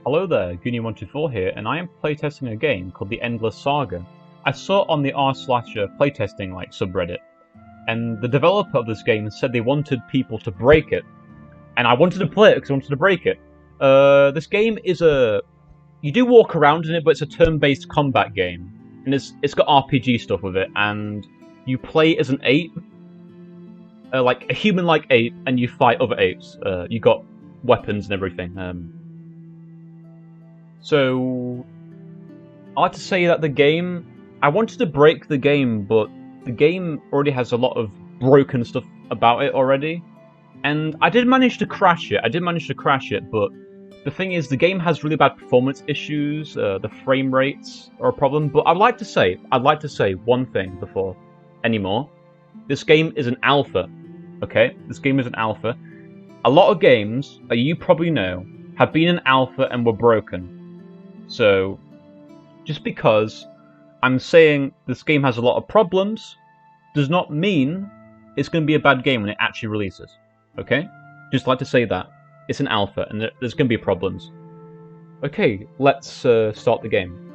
Hello there, Goony124 here, and I am playtesting a game called the Endless Saga. I saw it on the r/playtesting subreddit, and the developer of this game said they wanted people to break it, and I wanted to play it because I wanted to break it. This game is you do walk around in it, but it's a turn-based combat game, and it's got RPG stuff with it, and you play as an ape, like a human-like ape, and you fight other apes. You got weapons and everything. So, I like to say that I wanted to break the game, but the game already has a lot of broken stuff about it already. And I did manage to crash it. But the thing is, the game has really bad performance issues, the frame rates are a problem. But I'd like to say one thing before any more. This game is an alpha, okay? This game is an alpha. A lot of games, that you probably know, have been an alpha and were broken. So, just because I'm saying this game has a lot of problems, does not mean it's going to be a bad game when it actually releases. Okay? Just like to say that. It's an alpha, and there's going to be problems. Okay, let's start the game.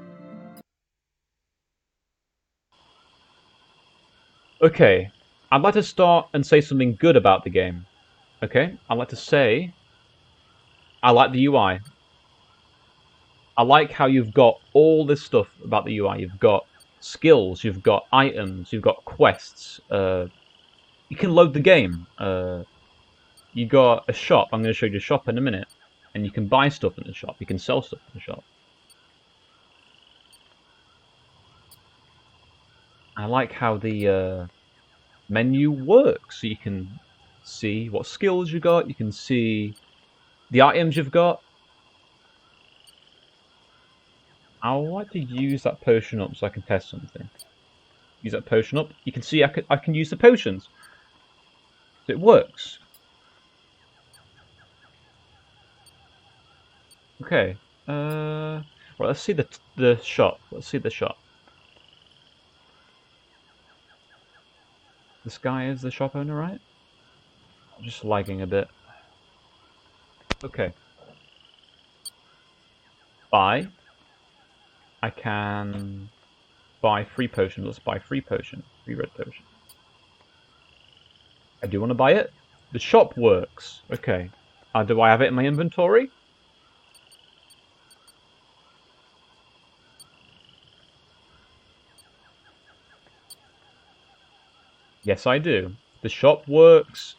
Okay, I'd like to start and say something good about the game. Okay? I'd like to say I like the UI. I like how you've got all this stuff about the UI. You've got skills, you've got items, you've got quests. You can load the game. You got a shop. I'm going to show you the shop in a minute. And you can buy stuff in the shop. You can sell stuff in the shop. I like how the menu works. So you can see what skills you got. You can see the items you've got. I would like to use that potion up so I can test something. Use that potion up. You can see I can use the potions. So it works. Okay. Right, let's see the shop. Let's see the shop. This guy is the shop owner, right? I'm just lagging a bit. Okay. Buy. I can buy free potions. Let's buy free potion. Free red potion. I do want to buy it. The shop works. Okay. Do I have it in my inventory? Yes, I do. The shop works.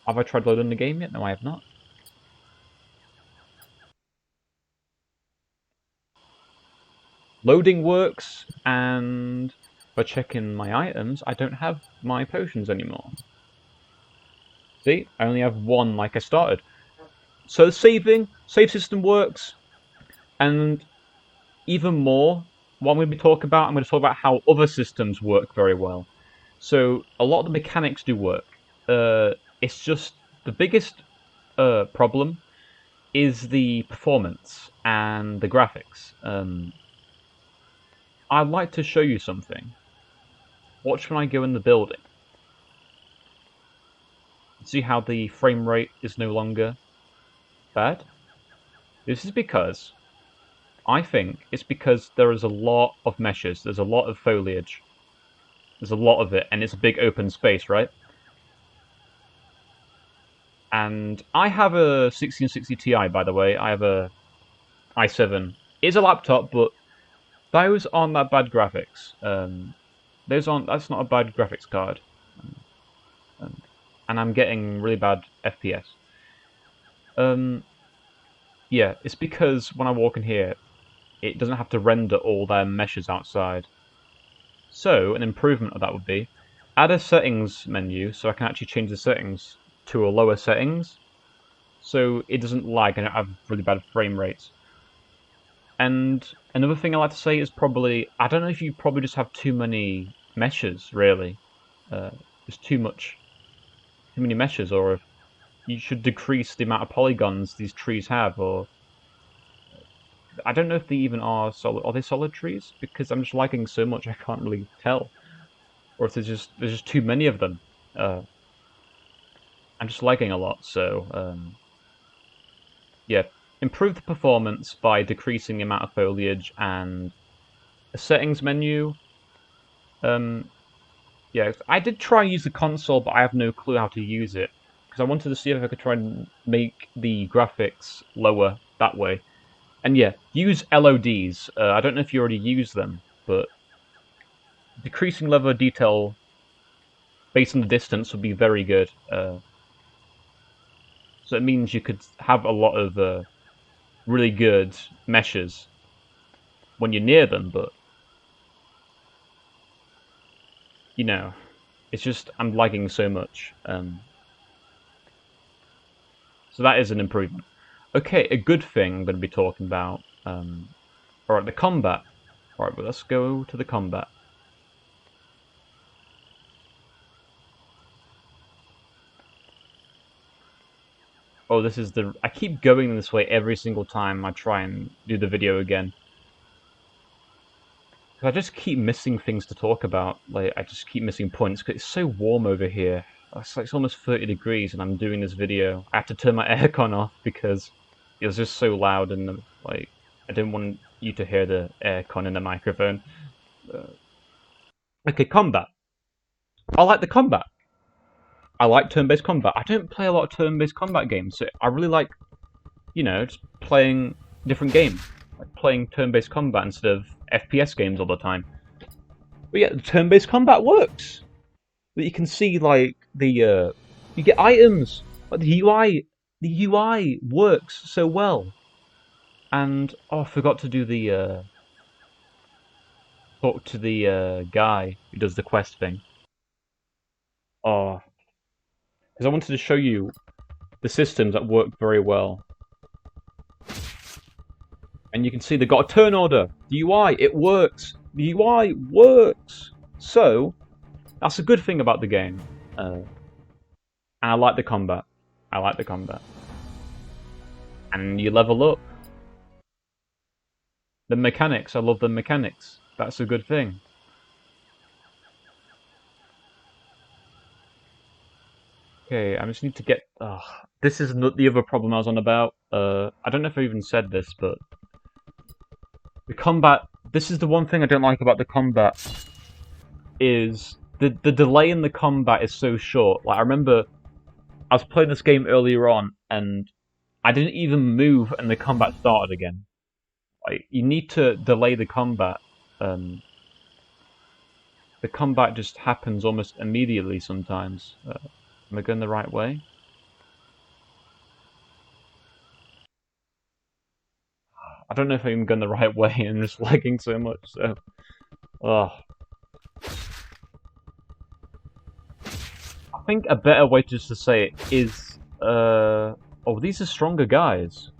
Have I tried loading the game yet? No, I have not. Loading works, and by checking my items, I don't have my potions anymore. See? I only have one like I started. So save system works, and even more, what I'm going to be talking about, I'm going to talk about how other systems work very well. So a lot of the mechanics do work. It's just the biggest problem is the performance and the graphics. I'd like to show you something. Watch when I go in the building. See how the frame rate is no longer bad? This is because I think it's because there is a lot of meshes. There's a lot of foliage. There's a lot of it, and it's a big open space, right? And I have a 1660 Ti, by the way. I have a i7. It's a laptop, but those aren't that bad graphics. That's not a bad graphics card. And I'm getting really bad FPS. Yeah, it's because when I walk in here, it doesn't have to render all their meshes outside. So, an improvement of that would be, add a settings menu so I can actually change the settings to a lower settings, so it doesn't lag and I have really bad frame rates. And another thing I like to say is probably, I don't know if you probably just have too many meshes, really. There's too many meshes, or if you should decrease the amount of polygons these trees have, or I don't know if they even are solid. Are they solid trees? Because I'm just lagging so much I can't really tell. Or if there's just too many of them. I'm just lagging a lot, so yeah. improve the performance by decreasing the amount of foliage and a settings menu. Yeah, I did try and use the console, but I have no clue how to use it because I wanted to see if I could try and make the graphics lower that way. And yeah, use LODs. I don't know if you already use them, but decreasing level of detail based on the distance would be very good. So it means you could have a lot of really good meshes when you're near them, but you know, it's just I'm lagging so much. So that is an improvement. Okay, a good thing I'm going to be talking about. Alright, the combat. Alright, but let's go to the combat. Oh, this is the... I keep going this way every single time I try and do the video again. I just keep missing things to talk about. Like, I just keep missing points, because it's so warm over here. It's almost 30 degrees and I'm doing this video. I have to turn my aircon off because it was just so loud and, like, I didn't want you to hear the aircon in the microphone. Okay, combat. I like the combat. I like turn-based combat. I don't play a lot of turn-based combat games, so I really like, just playing different games. Like playing turn-based combat instead of FPS games all the time. But yeah, the turn-based combat works. But you can see, like, you get items. Like, the UI works so well. And, oh, I forgot to do talk to the guy who does the quest thing. Oh, because I wanted to show you the systems that work very well. And you can see they've got a turn order. The UI, it works. The UI works. So, that's a good thing about the game. And I like the combat. I like the combat. And you level up. The mechanics, I love the mechanics. That's a good thing. Okay, I just need to get... this is the other problem I was on about. I don't know if I even said this, but... The combat... This is the one thing I don't like about the combat. Is... The delay in the combat is so short. Like, I remember... I was playing this game earlier on, and I didn't even move, and the combat started again. Like, you need to delay the combat. The combat just happens almost immediately sometimes. Am I going the right way? I don't know if I'm going the right way and just lagging so much, so... Ugh. I think a better way just to say it is... Oh, these are stronger guys.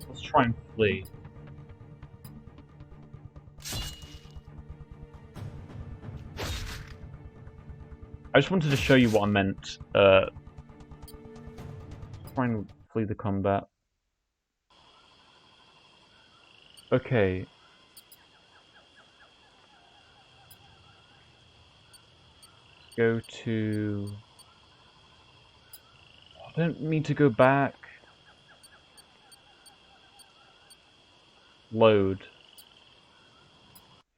Let's try and flee. I just wanted to show you what I meant. Try and flee the combat. Okay. Go to... I don't mean to go back. Load.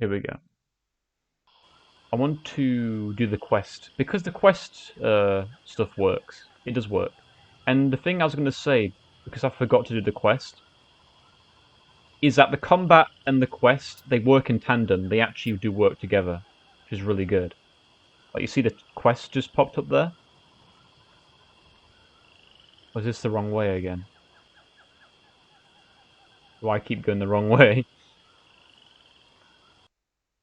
Here we go. I want to do the quest. Because the quest stuff works. It does work. And the thing I was going to say, because I forgot to do the quest, is that the combat and the quest, they work in tandem. They actually do work together, which is really good. Like, you see the quest just popped up there? Or is this the wrong way again? Do I keep going the wrong way?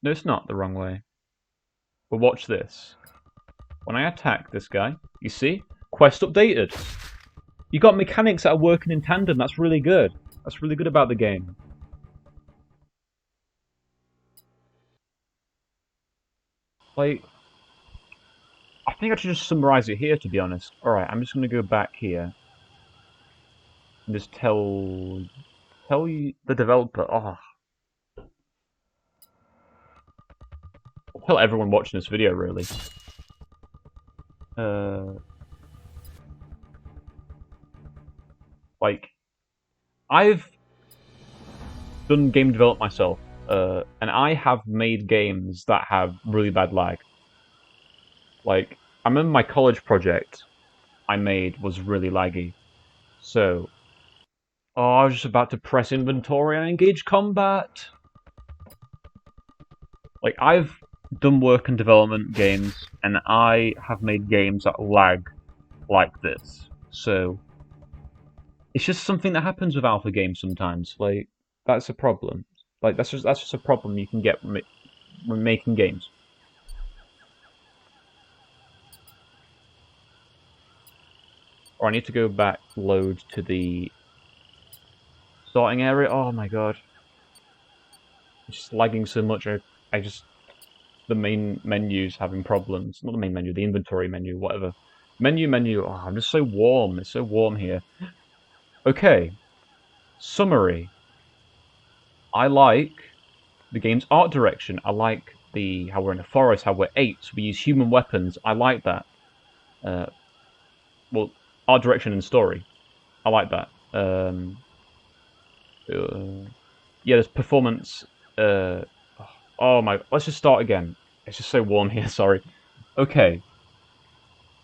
No, it's not the wrong way. But watch this. When I attack this guy, you see? Quest updated. You got mechanics that are working in tandem. That's really good. That's really good about the game. Like, I think I should just summarize it here, to be honest. Alright, I'm just going to go back here. And just tell you, the developer, tell everyone watching this video, really. Like, I've done game development myself, and I have made games that have really bad lag. Like, I remember my college project I made was really laggy. So, I was just about to press inventory and engage combat. Like, I've done work in development games, and I have made games that lag like this. So, it's just something that happens with alpha games sometimes. Like, that's a problem. Like, that's just a problem you can get when making games. Or I need to go back load to the starting area. Oh my god. It's just lagging so much. I just the main menu's having problems. Not the main menu, the inventory menu, whatever. Menu. Oh, I'm just so warm. It's so warm here. Okay. Summary. I like the game's art direction. I like the how we're in a forest, how we're apes. We use human weapons. I like that. Uh, well, art direction and story. I like that. Yeah, there's performance. Uh, oh my, let's just start again. It's just so warm here. Sorry. Okay,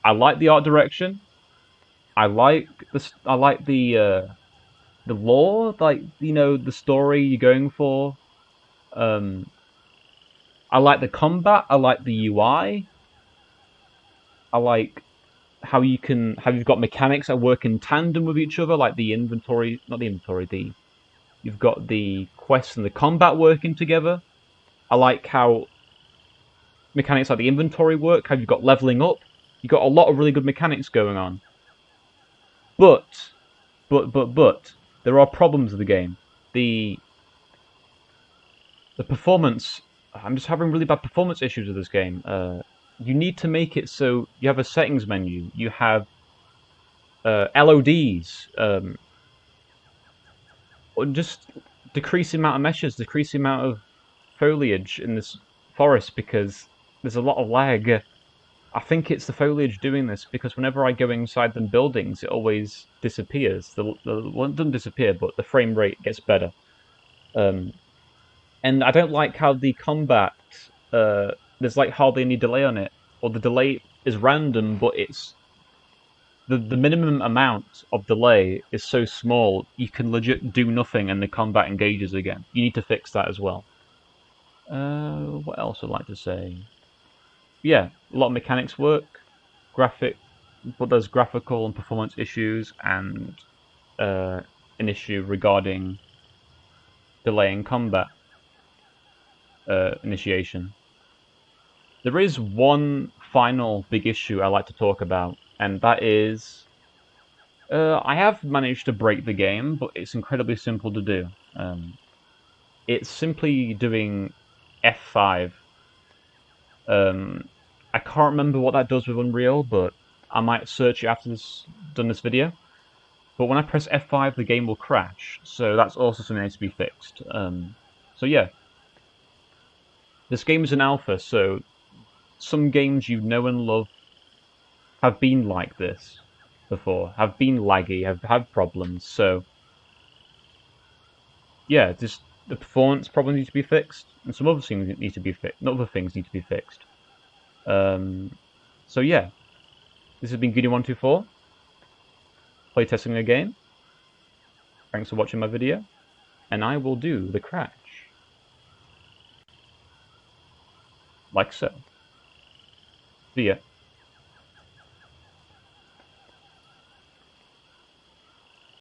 I like the art direction. I like the the lore, like the story you're going for. Um, I like the combat. I like the UI. I like how you've got mechanics that work in tandem with each other, like the inventory, not the inventory. The You've got the quests and the combat working together. I like how mechanics like the inventory work. How you've got leveling up. You've got a lot of really good mechanics going on. But but there are problems with the game. The the performance. I'm just having really bad performance issues with this game. You need to make it so you have a settings menu. You have LODs. Or just decrease the amount of meshes, decrease the amount of foliage in this forest because there's a lot of lag. I think it's the foliage doing this because whenever I go inside the buildings, it always disappears. Well, it doesn't disappear, but the frame rate gets better. Um, and I don't like how the combat there's like hardly any delay on it, or the delay is random, but it's the minimum amount of delay is so small you can legit do nothing and the combat engages again. You need to fix that as well. What else I'd like to say? Yeah, a lot of mechanics work, graphic, but there's graphical and performance issues and uh, an issue regarding delaying combat initiation. There is one final big issue I like to talk about, and that is I have managed to break the game, but it's incredibly simple to do. It's simply doing F5. I can't remember what that does with Unreal, but I might search it after done this video. But when I press F5, the game will crash, so that's also something that needs to be fixed. So yeah, this game is an alpha, so some games you know and love have been like this before, have been laggy, have had problems. So yeah, just the performance problems need to be fixed, and some other things need to be fixed. Not other things need to be fixed. So yeah, this has been Goony124, playtesting the game. Thanks for watching my video, and I will do the crash. Like so. See ya.